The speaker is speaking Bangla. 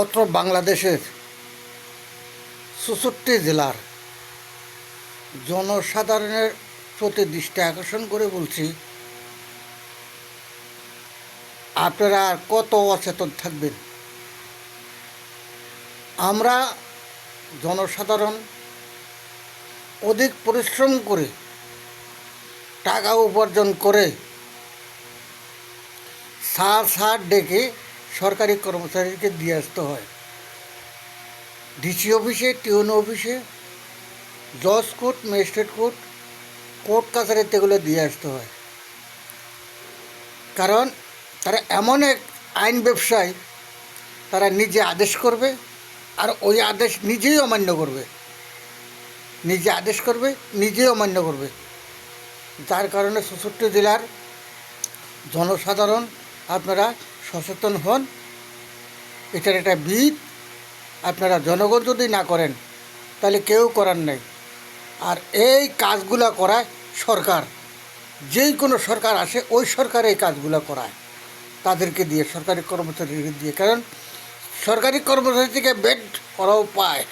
অত্র বাংলাদেশের ৬৪ জেলার জনসাধারণের প্রতি দৃষ্টি আকর্ষণ করে বলছি, আপনারা আর কত অচেতন থাকবেন। আমরা জনসাধারণ অধিক পরিশ্রম করে টাকা উপার্জন করে স্যার ডেকে সরকারি কর্মচারীকে দিয়ে আসতে হয়। ডিসি অফিসে, টিউন অফিসে, জজ কোর্ট, ম্যাজিস্ট্রেট কোর্ট, কোর্ট কাছারিতে এগুলো দিয়ে আসতে হয়। কারণ তারা এমন এক আইন ব্যবসায়ী, তারা নিজে আদেশ করবে আর ওই আদেশ নিজেই অমান্য করবে, নিজে আদেশ করবে নিজেই অমান্য করবে। যার কারণে ৬৪ জেলার জনসাধারণ আপনারা সচেতন হন। এটার একটা বিধ আপনারা জনগণ যদি না করেন তাহলে কেউ করার নেই। আর এই কাজগুলো করায় সরকার, যেই কোনো সরকার আসে ওই সরকার এই কাজগুলো করায় তাদেরকে দিয়ে, সরকারি কর্মচারীকে দিয়ে। কারণ সরকারি কর্মচারী থেকে বেড ওরাও পায়,